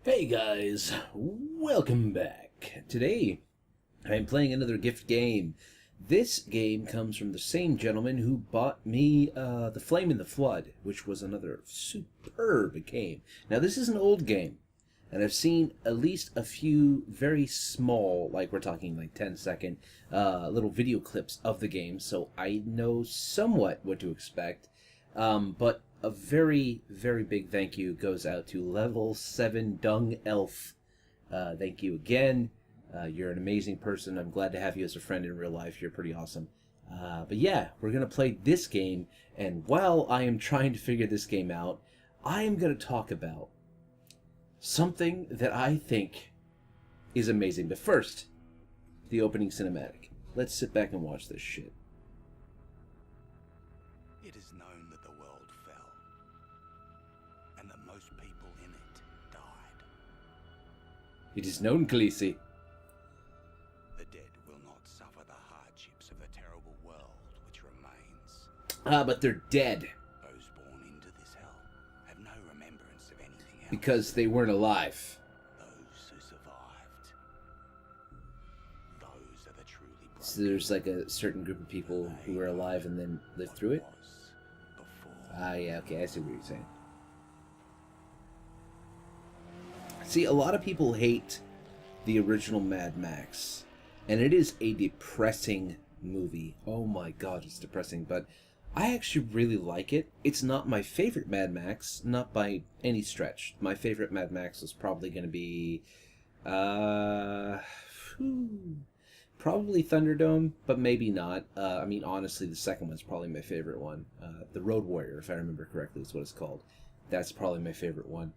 Hey guys, welcome back. Today, I'm playing another gift game. This game comes from the same gentleman who bought me The Flame in the Flood, which was another superb game. Now, this is an old game, and I've seen at least a few very small, like we're talking like 10-second, little video clips of the game, so I know somewhat what to expect. But a very, very big thank you goes out to Level 7 Dung Elf. Thank you again. You're an amazing person. I'm glad to have you as a friend in real life. You're pretty awesome. But yeah, we're going to play this game, and while I am trying to figure this game out, I am going to talk about something that I think is amazing. But first, the opening cinematic. Let's sit back and watch this shit. It is known that the world fell, and that most people in it died. It is known, Khaleesi. The dead will not suffer the hardships of the terrible world which remains. Ah, but they're dead. Those born into this hell have no remembrance of anything else. Because they weren't alive. Those who survived, those are the truly broken. So there's like a certain group of people who were alive and then lived through it? Ah, yeah, okay, I see what you're saying. See, a lot of people hate the original Mad Max, and it is a depressing movie. Oh my god, it's depressing, but I actually really like it. It's not my favorite Mad Max, not by any stretch. My favorite Mad Max is probably going to be, probably Thunderdome, but maybe not. I mean, honestly, the second one's probably my favorite one. The Road Warrior, if I remember correctly, is what it's called. That's probably my favorite one.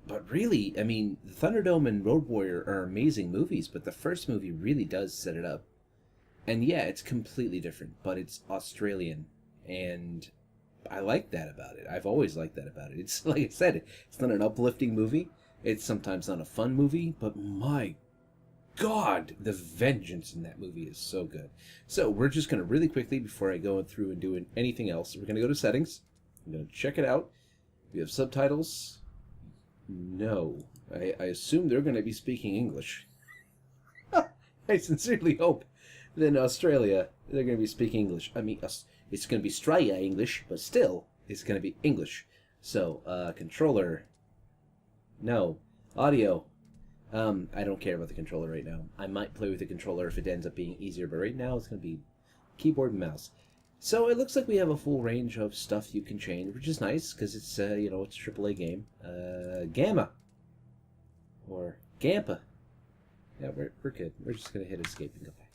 But really, I mean, the Thunderdome and Road Warrior are amazing movies, but the first movie really does set it up. And yeah, it's completely different, but it's Australian, and I like that about it. I've always liked that about it. It's, like I said, it's not an uplifting movie. It's sometimes not a fun movie, but my God, the vengeance in that movie is so good. So we're just going to really quickly, before I go through and do anything else, we're going to go to settings. I'm going to check it out. We have subtitles. No. I assume they're going to be speaking English. I sincerely hope that in Australia they're going to be speaking English. I mean, it's going to be Australia English, but still, it's going to be English. So, controller. No. Audio. I don't care about the controller right now. I might play with the controller if it ends up being easier, but right now it's going to be keyboard and mouse. So it looks like we have a full range of stuff you can change, which is nice, because it's, you know, it's a AAA game. Gamma. Or Gampa. Yeah, we're good. We're just going to hit escape and go back.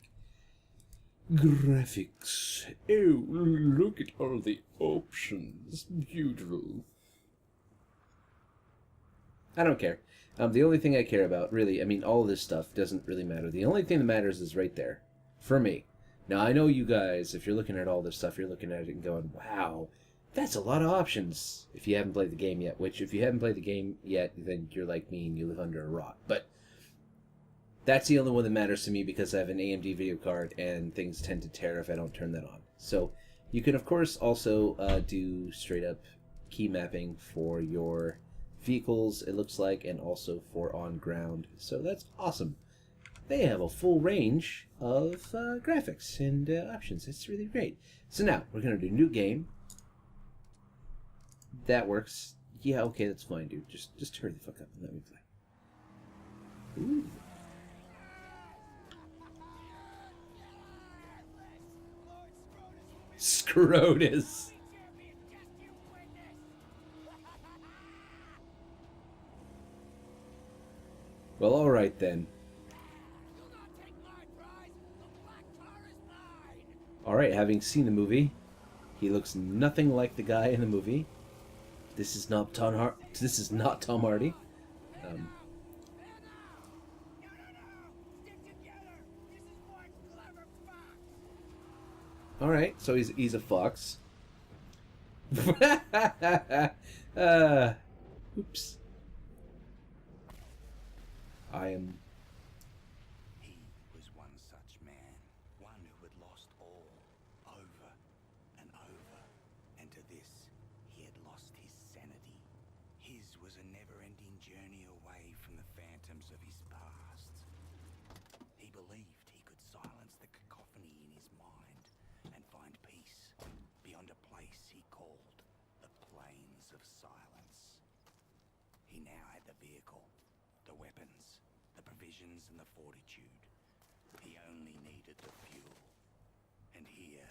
Graphics. Oh, look at all the options. Beautiful. I don't care. The only thing I care about, really, I mean, all of this stuff doesn't really matter. The only thing that matters is right there. For me. Now, I know you guys, if you're looking at all this stuff, you're looking at it and going, wow, that's a lot of options. If you haven't played the game yet, which, if you haven't played the game yet, then you're like me and you live under a rock. But that's the only one that matters to me because I have an AMD video card and things tend to tear if I don't turn that on. So, you can, of course, also do straight-up key mapping for your vehicles, it looks like, and also for on ground. So that's awesome. They have a full range of graphics and options. It's really great. So now we're gonna do new game. That works. Yeah, okay, that's fine, dude. Just hurry the fuck up and let me play. Ooh. Scrotus. Well, alright then. Alright, having seen the movie, he looks nothing like the guy in the movie. This is not Tom Hardy. Alright, so he's a fox. Oops. He was one such man, one who had lost all, over and over, and to this he had lost his sanity. His was a never-ending journey away from the phantoms of his past. He believed he could silence the cacophony in his mind and find peace beyond a place he called the Plains of Silence. He now had the vehicle, the weapons, the provisions and the fortitude. He only needed the fuel. And here,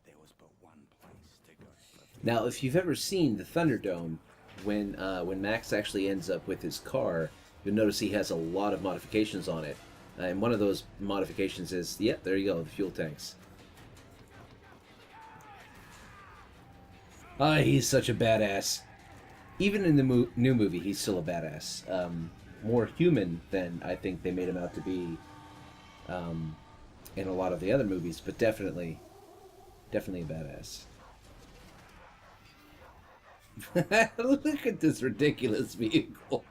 there was but one place to go. Now, if you've ever seen the Thunderdome, when Max actually ends up with his car, you'll notice he has a lot of modifications on it. And one of those modifications is, yep, there you go, the fuel tanks. Ah, he's such a badass. Even in the new movie, he's still a badass. More human than I think they made him out to be in a lot of the other movies, but definitely a badass. Look at this ridiculous vehicle.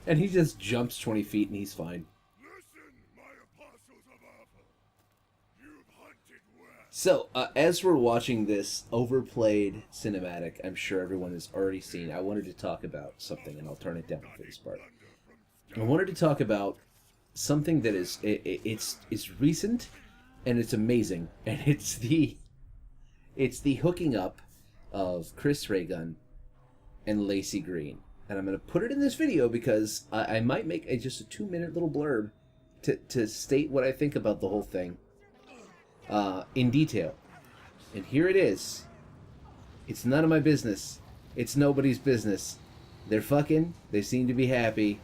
And he just jumps 20 feet and he's fine. Listen, my apostles of Arthur. You've hunted well. So, as we're watching this overplayed cinematic, I'm sure everyone has already seen, I wanted to talk about something, and I'll turn it down for this part. I wanted to talk about something that is, it's recent, and it's amazing, and it's the hooking up of Chris Ray Gun and Laci Green. And I'm going to put it in this video because I might make just a 2-minute little blurb to state what I think about the whole thing in detail. And here it is. It's none of my business. It's nobody's business. They're fucking. They seem to be happy.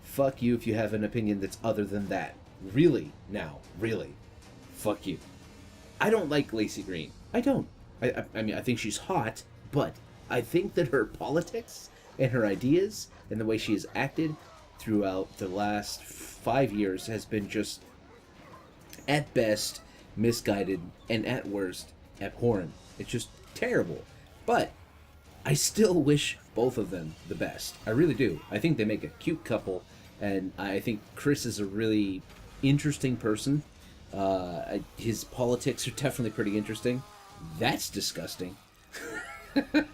Fuck you if you have an opinion that's other than that. Really? Now. Really. Fuck you. I don't like Laci Green. I don't. I mean, I think she's hot, but I think that her politics and her ideas and the way she has acted throughout the last 5 years has been just, at best, misguided, and at worst, abhorrent. It's just terrible. But I still wish both of them the best. I really do. I think they make a cute couple, and I think Chris is a really interesting person. His politics are definitely pretty interesting. That's disgusting.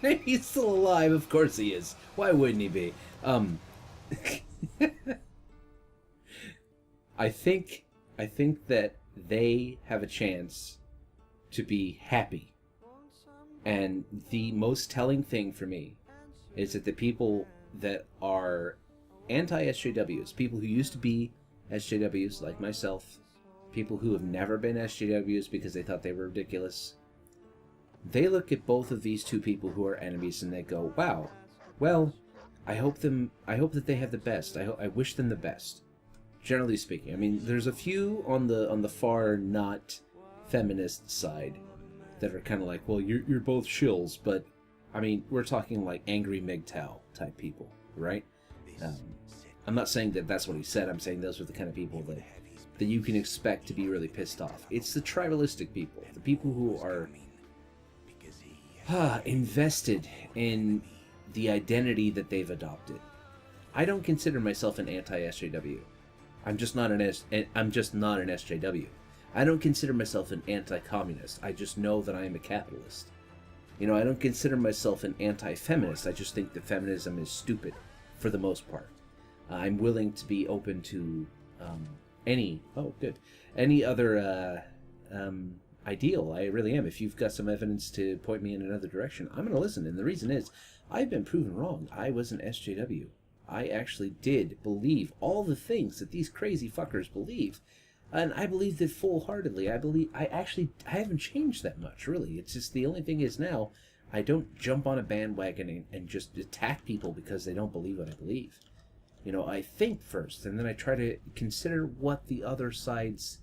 He's still alive, of course he is. Why wouldn't he be? I think that they have a chance to be happy. And the most telling thing for me is that the people that are anti-SJWs, people who used to be SJWs like myself, people who have never been SJWs because they thought they were ridiculous, they look at both of these two people who are enemies and they go, wow, well, I hope that they have the best. I wish them the best. Generally speaking. I mean, there's a few on the far not feminist side that are kind of like, well, you're both shills, but I mean, we're talking like angry MGTOW type people, right? I'm not saying that that's what he said. I'm saying those are the kind of people that you can expect to be really pissed off. It's the tribalistic people, the people who are invested in the identity that they've adopted. I don't consider myself an anti-SJW. I'm just not an SJW. I don't consider myself an anti-communist. I just know that I am a capitalist. You know, I don't consider myself an anti-feminist. I just think that feminism is stupid for the most part. I'm willing to be open to any other ideal. I really am. If you've got some evidence to point me in another direction, I'm going to listen. And the reason is, I've been proven wrong. I was an SJW. I actually did believe all the things that these crazy fuckers believe. And I believed it full-heartedly. I haven't changed that much, really. It's just the only thing is now, I don't jump on a bandwagon and just attack people because they don't believe what I believe. You know, I think first, and then I try to consider what the other side's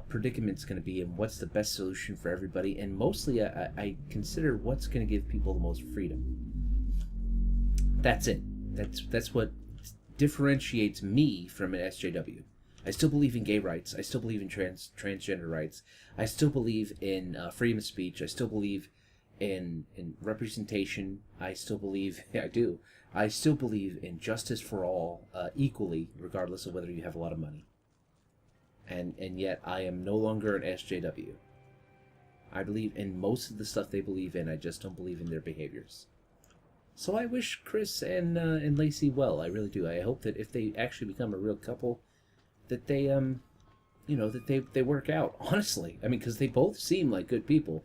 predicament's going to be and what's the best solution for everybody, and mostly I consider what's going to give people the most freedom. That's it. That's what differentiates me from an SJW. I still believe in gay rights. I still believe in transgender rights. I still believe in freedom of speech. I still believe in representation. I still believe I still believe in justice for all equally, regardless of whether you have a lot of money. And yet I am no longer an SJW. I believe in most of the stuff they believe in. I just don't believe in their behaviors. So I wish Chris and Laci well. I really do. I hope that if they actually become a real couple, that they they work out. Honestly, I mean, because they both seem like good people.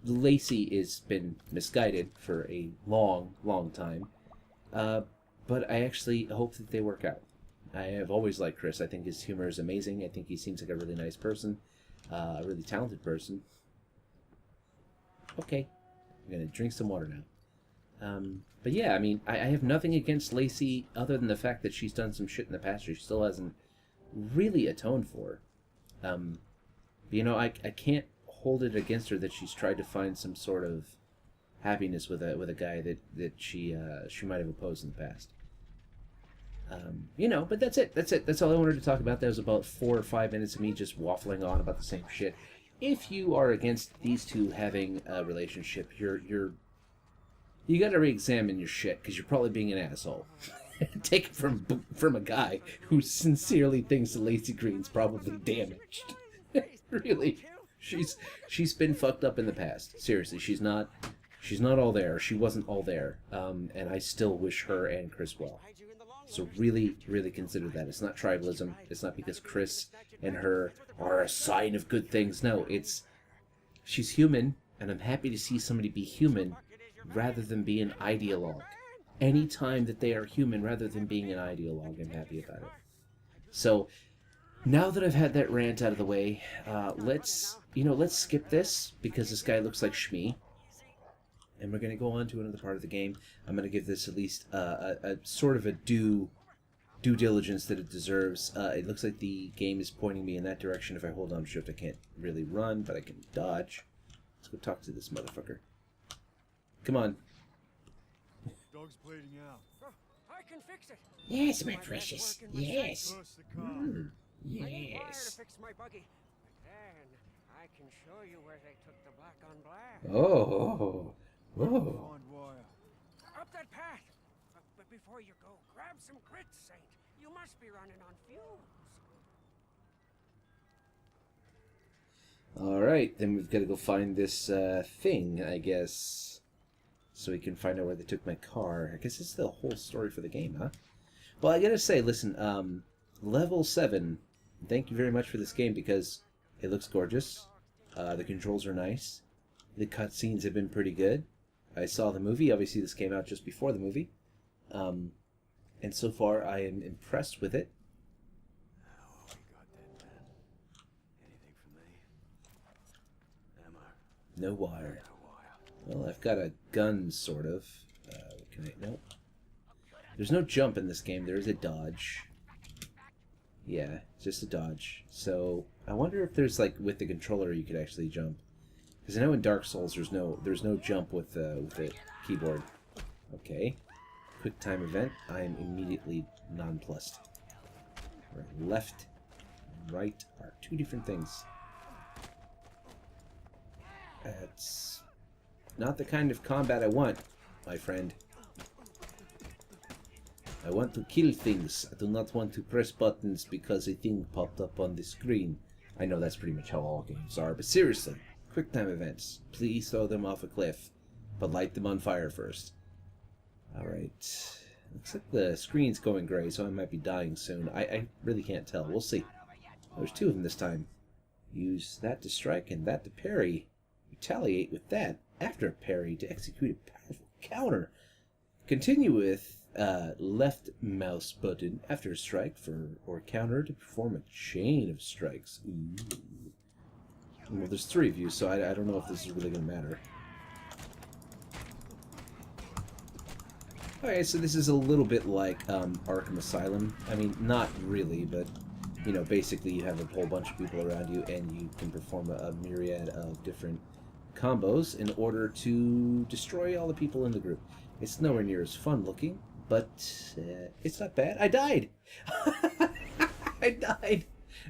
Laci has been misguided for a long, long time, but I actually hope that they work out. I have always liked Chris. I think his humor is amazing. I think he seems like a really nice person, a really talented person. Okay, I'm gonna drink some water now. But yeah, I mean, I have nothing against Laci other than the fact that she's done some shit in the past she still hasn't really atoned for. I can't hold it against her that she's tried to find some sort of happiness with a guy that she might have opposed in the past. But that's it. That's all I wanted to talk about. That was about 4 or 5 minutes of me just waffling on about the same shit. If you are against these two having a relationship, you got to re-examine your shit because you're probably being an asshole. Take it from a guy who sincerely thinks the Laci Green's probably damaged. Really, she's been fucked up in the past. Seriously, she's not all there. She wasn't all there. And I still wish her and Chris well. So really, really consider that. It's not tribalism. It's not because Chris and her are a sign of good things. No, she's human, and I'm happy to see somebody be human rather than be an ideologue. Any time that they are human rather than being an ideologue, I'm happy about it. So, now that I've had that rant out of the way, let's skip this, because this guy looks like Shmi. And we're going to go on to another part of the game. I'm going to give this at least a sort of a due diligence that it deserves. It looks like the game is pointing me in that direction. If I hold on shift, I can't really run, but I can dodge. Let's go talk to this motherfucker. Come on. Dog's bleeding out. I can fix it. Yes, my precious. Yes. Burst the car. I need wire to Yes. fix my buggy. But then I can show you where they took the black on black. Oh. Find wire. Up that path. But before you go, grab some grits, Saint. You must be running on fumes. Alright, then we've got to go find this thing, I guess. So we can find out where they took my car. I guess it's the whole story for the game, huh? Well, I gotta say, listen, level 7, thank you very much for this game because it looks gorgeous. The controls are nice. The cutscenes have been pretty good. I saw the movie. Obviously, this came out just before the movie. And so far, I am impressed with it. Oh, we got that, man. Anything for me? Ammo. No wire. No wire. Well, I've got a gun, sort of. Nope. There's no jump in this game. There is a dodge. Yeah, just a dodge. So, I wonder if there's, like, with the controller you could actually jump. Because I know in Dark Souls there's no jump with the keyboard. Okay. Quick time event. I am immediately nonplussed. Where left and right are two different things. That's not the kind of combat I want, my friend. I want to kill things. I do not want to press buttons because a thing popped up on the screen. I know that's pretty much how all games are, but seriously. Quick time events. Please throw them off a cliff, but light them on fire first. Alright. Looks like the screen's going gray, so I might be dying soon. I really can't tell. We'll see. There's two of them this time. Use that to strike and that to parry. Retaliate with that after a parry to execute a powerful counter. Continue with left mouse button after a strike or counter to perform a chain of strikes. Ooh. Well, there's 3 of you, so I don't know if this is really going to matter. Okay, so this is a little bit like Arkham Asylum. I mean, not really, but, basically you have a whole bunch of people around you, and you can perform a myriad of different combos in order to destroy all the people in the group. It's nowhere near as fun looking, but it's not bad. I died! I died!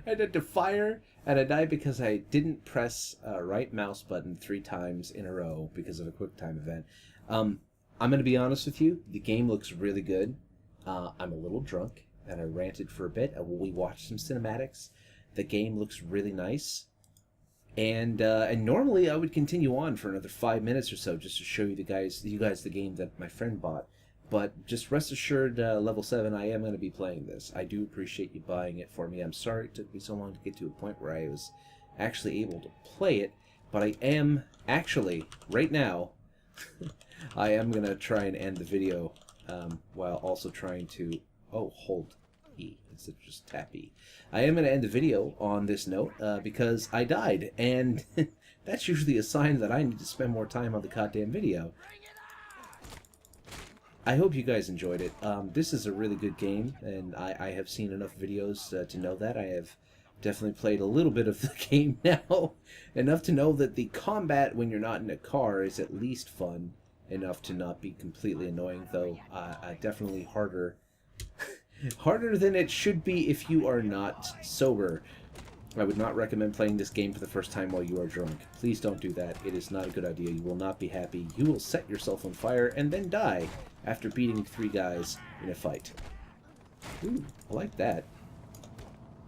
I had to fire, and I died because I didn't press right mouse button 3 times in a row because of a quick time event. I'm going to be honest with you. The game looks really good. I'm a little drunk, and I ranted for a bit. We watched some cinematics. The game looks really nice. And normally I would continue on for another 5 minutes or so just to show you guys the game that my friend bought. But just rest assured, level 7, I am going to be playing this. I do appreciate you buying it for me. I'm sorry it took me so long to get to a point where I was actually able to play it, but I am actually right now. I am going to try and end the video while also trying to hold E instead of just tap E. I am going to end the video on this note because I died, and that's usually a sign that I need to spend more time on the goddamn video. I hope you guys enjoyed it. This is a really good game, and I have seen enough videos to know that. I have definitely played a little bit of the game now, enough to know that the combat when you're not in a car is at least fun enough to not be completely annoying, though definitely harder than it should be if you are not sober. I would not recommend playing this game for the first time while you are drunk. Please don't do that. It is not a good idea. You will not be happy. You will set yourself on fire and then die after beating 3 guys in a fight. Ooh, I like that.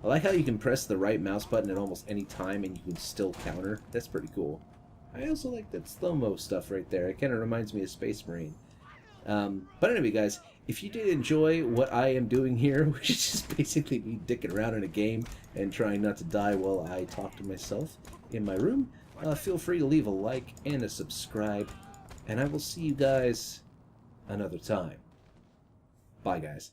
I like how you can press the right mouse button at almost any time and you can still counter. That's pretty cool. I also like that slow-mo stuff right there. It kind of reminds me of Space Marine. But anyway, guys, if you did enjoy what I am doing here, which is just basically me dicking around in a game and trying not to die while I talk to myself in my room, feel free to leave a like and a subscribe, and I will see you guys another time. Bye, guys.